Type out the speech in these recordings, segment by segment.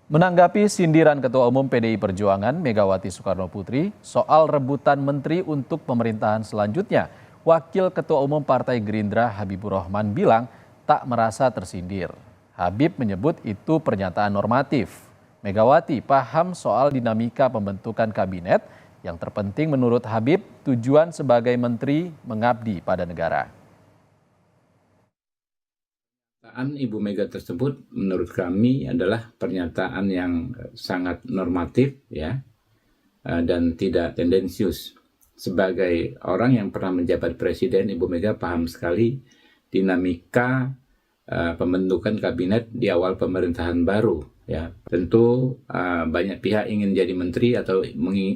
Menanggapi sindiran Ketua Umum PDI Perjuangan Megawati Soekarnoputri soal rebutan menteri untuk pemerintahan selanjutnya, Wakil Ketua Umum Partai Gerindra Habibur Rahman bilang tak merasa tersindir. Habib menyebut itu pernyataan normatif. Megawati paham soal dinamika pembentukan kabinet, yang terpenting menurut Habib tujuan sebagai menteri mengabdi pada negara. Pernyataan Ibu Mega tersebut menurut kami adalah pernyataan yang sangat normatif ya, dan tidak tendensius. Sebagai orang yang pernah menjabat presiden, Ibu Mega paham sekali dinamika pembentukan kabinet di awal pemerintahan baru ya. Tentu banyak pihak ingin jadi menteri atau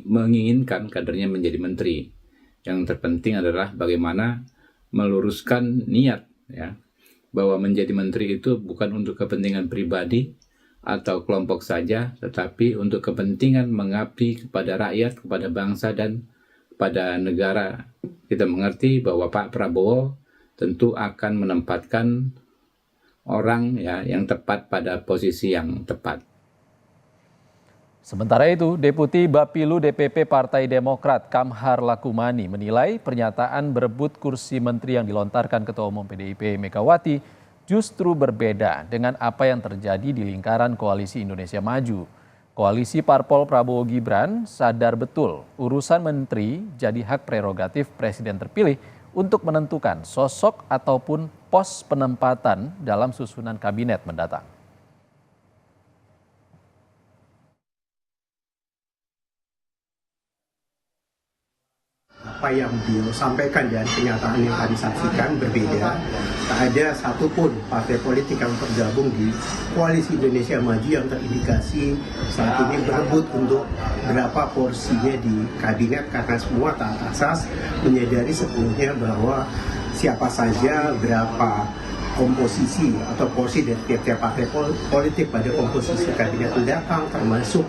menginginkan kadernya menjadi menteri. Yang terpenting adalah bagaimana meluruskan niat ya, bahwa menjadi menteri itu bukan untuk kepentingan pribadi atau kelompok saja, tetapi untuk kepentingan mengabdi kepada rakyat, kepada bangsa, dan kepada negara. Kita mengerti bahwa Pak Prabowo tentu akan menempatkan orang ya yang tepat pada posisi yang tepat. Sementara itu, Deputi Bapilu DPP Partai Demokrat Kamhar Lakumani menilai pernyataan berebut kursi menteri yang dilontarkan Ketua Umum PDIP Megawati justru berbeda dengan apa yang terjadi di lingkaran Koalisi Indonesia Maju. Koalisi Parpol Prabowo Gibran sadar betul urusan menteri jadi hak prerogatif Presiden terpilih untuk menentukan sosok ataupun pos penempatan dalam susunan kabinet mendatang. Apa yang beliau sampaikan dan kenyataan yang kami saksikan berbeda. Tak ada satupun partai politik yang tergabung di Koalisi Indonesia Maju yang terindikasi saat ini berebut untuk berapa porsinya di kabinet, karena semua taat asas menyadari sepenuhnya bahwa siapa saja berapa komposisi atau porsi dari tiap-tiap partai politik pada komposisi kabinet mendatang, termasuk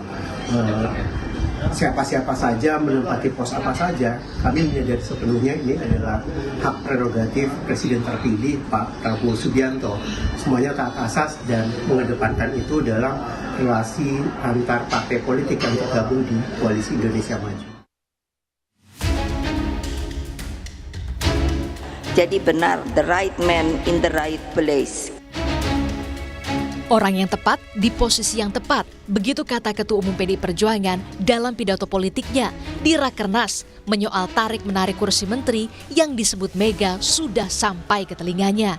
siapa-siapa saja menempati pos apa saja. Kami menyadari sepenuhnya ini adalah hak prerogatif Presiden terpilih Pak Prabowo Subianto. Semuanya taat asas dan mengedepankan itu dalam relasi antar partai politik yang tergabung di Koalisi Indonesia Maju. Jadi benar, the right man in the right place. Orang yang tepat di posisi yang tepat, begitu kata Ketua Umum PDI Perjuangan dalam pidato politiknya di Rakernas menyoal tarik-menarik kursi menteri yang disebut Mega sudah sampai ke telinganya.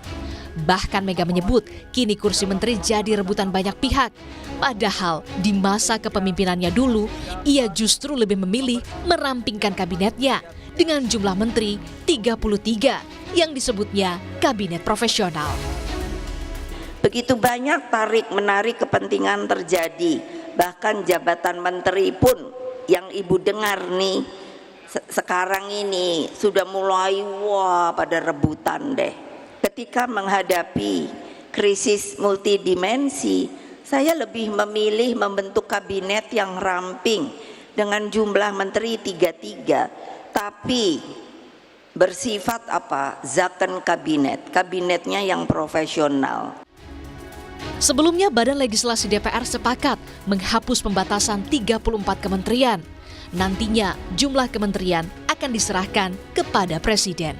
Bahkan Mega menyebut kini kursi menteri jadi rebutan banyak pihak. Padahal di masa kepemimpinannya dulu, ia justru lebih memilih merampingkan kabinetnya dengan jumlah menteri 33 yang disebutnya kabinet profesional. Begitu banyak tarik-menarik kepentingan terjadi, bahkan jabatan menteri pun yang ibu dengar nih sekarang ini sudah mulai pada rebutan deh. Ketika menghadapi krisis multidimensi, saya lebih memilih membentuk kabinet yang ramping dengan jumlah menteri 33, tapi bersifat zaken kabinetnya yang profesional. Sebelumnya, Badan Legislasi DPR sepakat menghapus pembatasan 34 kementerian. Nantinya, jumlah kementerian akan diserahkan kepada Presiden.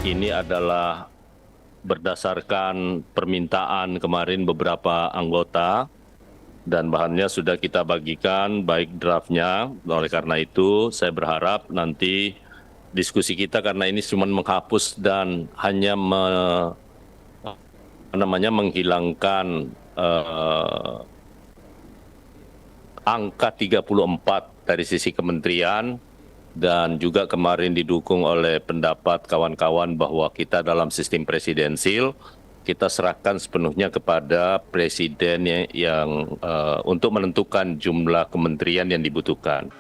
Ini adalah berdasarkan permintaan kemarin beberapa anggota dan bahannya sudah kita bagikan baik draftnya. Oleh karena itu, saya berharap nanti diskusi kita, karena ini cuma menghapus dan hanya menghilangkan angka 34 dari sisi kementerian, dan juga kemarin didukung oleh pendapat kawan-kawan bahwa kita dalam sistem presidensil, kita serahkan sepenuhnya kepada presiden yang untuk menentukan jumlah kementerian yang dibutuhkan.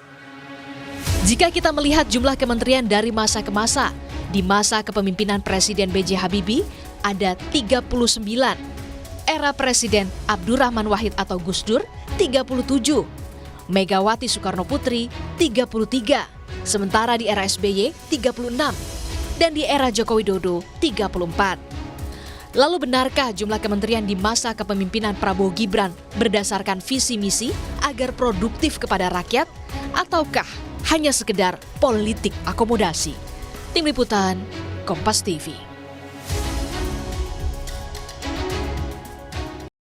Jika kita melihat jumlah kementerian dari masa ke masa, di masa kepemimpinan Presiden B.J. Habibie ada 39, era Presiden Abdurrahman Wahid atau Gus Dur 37, Megawati Soekarnoputri 33, sementara di era SBY 36, dan di era Joko Widodo 34. Lalu benarkah jumlah kementerian di masa kepemimpinan Prabowo Gibran berdasarkan visi misi agar produktif kepada rakyat? Ataukah hanya sekedar politik akomodasi? Tim Liputan, Kompas TV.